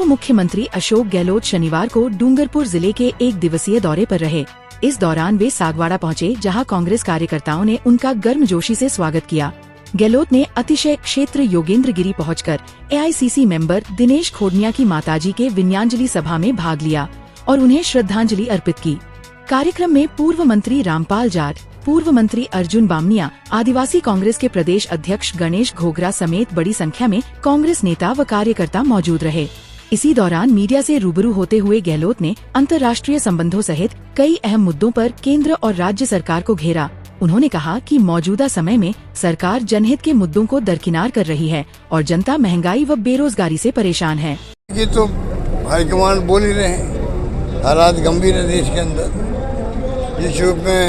पूर्व मुख्यमंत्री अशोक गहलोत शनिवार को डूंगरपुर जिले के एक दिवसीय दौरे पर रहे। इस दौरान वे सागवाड़ा पहुंचे, जहां कांग्रेस कार्यकर्ताओं ने उनका गर्मजोशी से स्वागत किया। गहलोत ने अतिशय क्षेत्र योगेंद्रगिरी पहुंचकर एआईसीसी मेंबर दिनेश खोडनिया की माताजी के विन्यांजलि सभा में भाग लिया और उन्हें श्रद्धांजलि अर्पित की। कार्यक्रम में पूर्व मंत्री रामपाल जाट, पूर्व मंत्री अर्जुन बामनिया, आदिवासी कांग्रेस के प्रदेश अध्यक्ष गणेश घोगरा समेत बड़ी संख्या में कांग्रेस नेता व कार्यकर्ता मौजूद रहे। इसी दौरान मीडिया से रूबरू होते हुए गहलोत ने अंतर्राष्ट्रीय संबंधों सहित कई अहम मुद्दों पर केंद्र और राज्य सरकार को घेरा। उन्होंने कहा कि मौजूदा समय में सरकार जनहित के मुद्दों को दरकिनार कर रही है और जनता महंगाई व बेरोजगारी से परेशान है। ये तो हाईकमान बोल ही रहे हैं, हालात गंभीर है देश के अंदर। जिस रूप में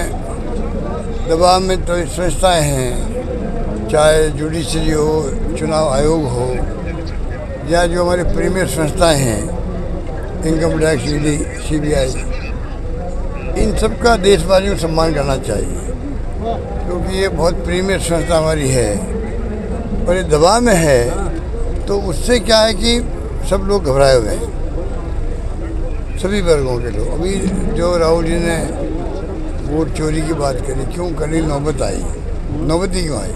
दबाव में तो संस्थाएं हैं, चाहे जुडिशरी हो, चुनाव आयोग हो, या जो हमारे प्रीमियर संस्थाएं हैं, इनकम टैक्स, ईडी, सीबीआई, इन सब का देशवासियों को सम्मान करना चाहिए, क्योंकि ये बहुत प्रीमियर संस्था हमारी है और ये दबाव में है। तो उससे क्या है कि सब लोग घबराए हुए हैं, सभी वर्गों के लोग। अभी जो राहुल जी ने वोट चोरी की बात करी, क्यों करी, नौबत आई, नौबत ही क्यों आई?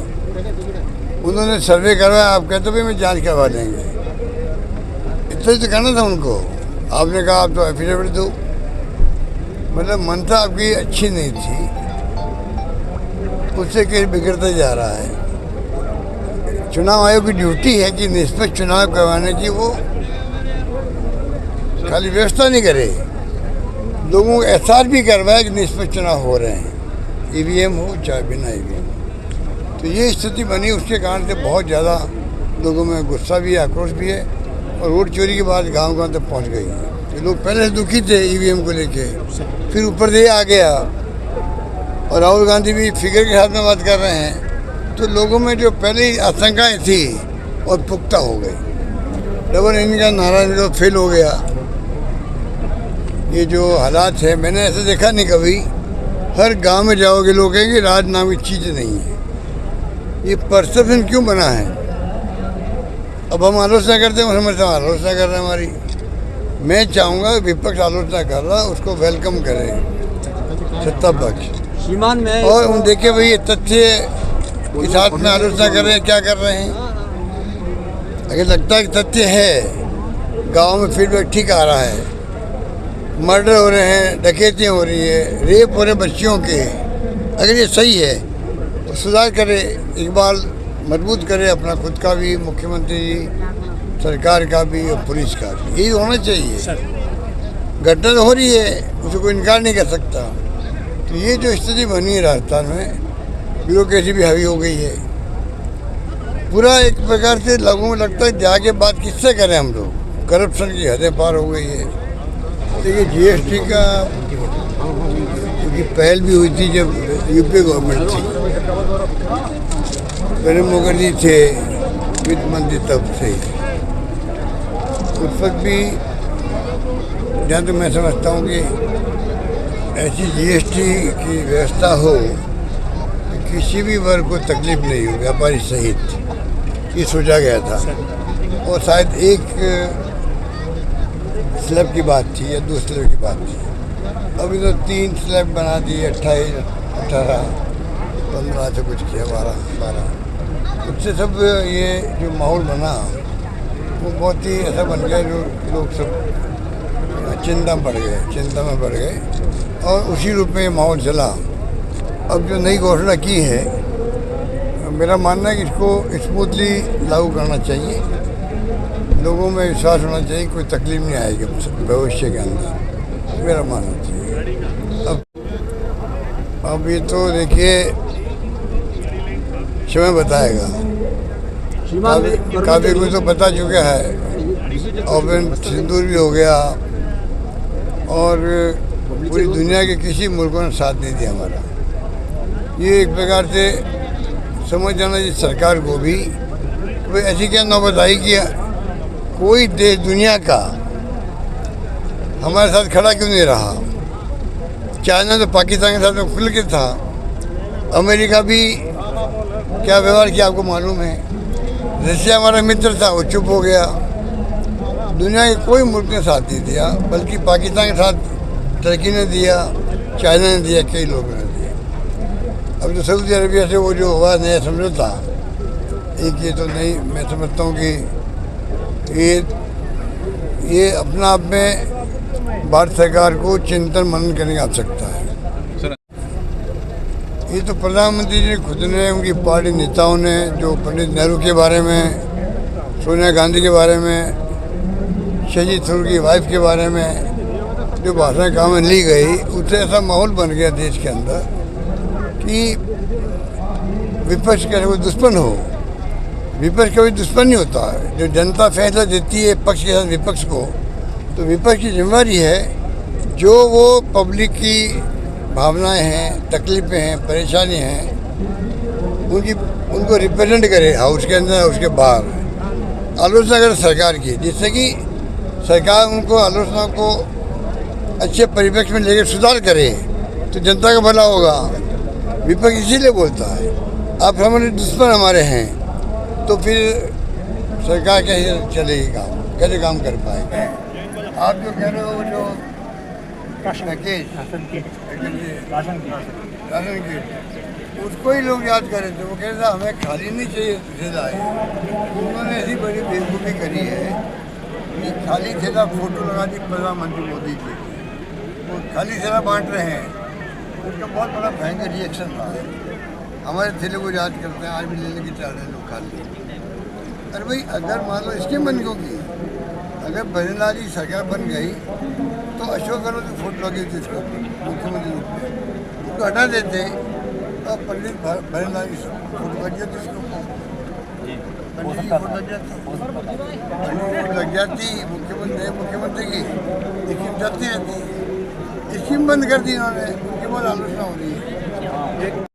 उन्होंने सर्वे करवाया, आप कहते भाई मैं जांच करवा देंगे, इतना ही तो कहना था उनको। आपने कहा आप तो एफिडेविट दो, मतलब मनता आपकी अच्छी नहीं थी, उससे कहीं बिगड़ता जा रहा है। चुनाव आयोग की ड्यूटी है कि निष्पक्ष चुनाव करवाने की, वो खाली व्यवस्था नहीं करे, लोगों को एहसास भी करवाए कि निष्पक्ष चुनाव हो रहे हैं, ईवीएम हो चाहे बिना ईवीएम। तो ये स्थिति बनी, उसके कारण से बहुत ज़्यादा लोगों में गुस्सा भी है, आक्रोश भी है, और वोट चोरी के बाद गांव-गांव तक पहुंच गई है। लोग पहले से दुखी थे ईवीएम को लेके, फिर ऊपर से आ गया और राहुल गांधी भी फिगर के साथ में बात कर रहे हैं, तो लोगों में जो पहले आशंकाएँ थी और पुख्ता हो गई। डबल इंजन का नारा फेल हो गया। ये जो हालात है, मैंने ऐसे देखा नहीं कभी। हर गांव में जाओगे लोग कहेंगे राज नाम की चीज़ नहीं है। ये परसेप्शन क्यों बना है? अब हम आलोचना करते हैं, समझते हैं आलोचना कर रहे हैं हमारी। मैं चाहूँगा विपक्ष आलोचना कर रहा, उसको वेलकम करे सत्ता पक्ष सीमान में, और उन देखे भाई ये तथ्य के साथ में आलोचना कर रहे हैं, क्या कर रहे हैं। अगर लगता है कि तथ्य है, गाँव में फीडबैक ठीक आ रहा है, मर्डर हो रहे हैं, डकैतियाँ हो रही है, रेप हो रहे बच्चियों के, अगर ये सही है तो सुधार करे, इकबाल मजबूत करे अपना खुद का भी, मुख्यमंत्री जी, सरकार का भी और पुलिस का भी। यही होना चाहिए। घटना तो हो रही है, उसको कोई इनकार नहीं कर सकता। तो ये जो स्थिति बनी है राजस्थान में, ब्यूरोक्रेसी भी हावी हो गई है पूरा। एक प्रकार से लोगों में लगता है जाके बात किससे करें हम लोग, करप्शन की हदें पार हो गई है। देखिए जीएसटी का क्योंकि पहल भी हुई थी जब यूपी गवर्नमेंट थी, प्रणब मुखर्जी थे वित्त मंत्री तब से, उस वक्त भी जहाँ तक मैं समझता हूँ कि ऐसी जीएसटी की व्यवस्था हो कि किसी भी वर्ग को तकलीफ नहीं हो, व्यापारी सहित, ये सोचा गया था। और शायद एक स्लैब की बात थी या 2 स्लैब की बात थी। अभी तो 3 स्लैब बना दिए, 28, 18, 15 से कुछ किया, 12। उससे सब ये जो माहौल बना वो बहुत ही ऐसा बन गया जो लोग सब चिंता में पड़ गए और उसी रूप में ये माहौल चला। अब जो नई घोषणा की है, मेरा मानना है कि इसको स्मूथली लागू करना चाहिए, लोगों में विश्वास होना चाहिए, कोई तकलीफ नहीं आएगी भविष्य के अंदर, मेरा मानना चाहिए। अब ये तो देखिए समय बताएगा, काफ़ी कुछ तो बता चुका है। ऑपरेशन सिंदूर भी हो गया और पूरी दुनिया के किसी मुल्कों ने साथ नहीं दिया हमारा। ये एक प्रकार से समझ जाना चाहिए सरकार को भी, कोई ऐसी क्या नौबत आई कि कोई देश दुनिया का हमारे साथ खड़ा क्यों नहीं रहा। चाइना तो पाकिस्तान के साथ में खुल के था, अमेरिका भी क्या व्यवहार किया आपको मालूम है। रशिया हमारा मित्र था, वो चुप हो गया। दुनिया के कोई मुल्क ने साथ नहीं दिया, बल्कि पाकिस्तान के साथ टर्की ने दिया, चाइना ने दिया, कई लोगों ने दिया। अब तो सऊदी अरबिया से वो जो हुआ नया समझौता, एक ये तो नहीं, मैं समझता हूँ कि ये अपना आप में भारत सरकार को चिंतन मनन करने की आवश्यकता है। ये तो प्रधानमंत्री जी खुद ने, उनकी पार्टी नेताओं ने, जो पंडित नेहरू के बारे में, सोनिया गांधी के बारे में, शशि थरूर की वाइफ के बारे में जो भाषण काम में ली गई, उससे ऐसा माहौल बन गया देश के अंदर कि विपक्ष का कोई दुश्मन हो। विपक्ष कभी दुश्मन नहीं होता है। जो जनता फैसला देती है पक्ष के साथ विपक्ष को, तो विपक्ष की जिम्मेदारी है जो वो पब्लिक की भावनाएं हैं, तकलीफें हैं, परेशानी हैं, उनको रिप्रेजेंट करे हाउस के अंदर, हाउस के बाहर। आलोचना करे सरकार की, जिससे कि सरकार उनको आलोचना को अच्छे परिप्रेक्ष्य में लेकर सुधार करे, तो जनता का भला होगा। विपक्ष इसीलिए बोलता है आप हमारे दुश्मन हमारे हैं, तो फिर सरकार कैसे चलेगी, कैसे काम कर पाएगी। आप जो कह रहे हो जो पैकेज राशन की, उसको ही लोग याद कर रहे थे। वो कह रहे थे हमें खाली नहीं चाहिए थैला है। उन्होंने ऐसी बड़ी बेवकूफ़ी करी है कि खाली थैला फोटो लगा दी प्रधानमंत्री मोदी जी, वो खाली थैला बांट रहे हैं। उसका बहुत बड़ा भयंकर रिएक्शन रहा है। हमारे थैले को याद करते हैं, आज भी लेने की चाह रहे हैं लोग खाली। अरे भाई, अगर मान लो स्कीम बन होगी, अगर बरनलाल की सरकार बन गई तो अशोक गहलोत की फोटो लगी थी उसको मुख्यमंत्री रूप में, उसको हटा देते और पंडित बरनलाल की फोटो लग जाती, उसको पंडित की फोटो लग जाती, पंडित लग जाती, मुख्यमंत्री की स्कीम चलती रहती। स्कीम बंद कर दी इन्होंने, उनकी बहुत आलोचना हो रही है।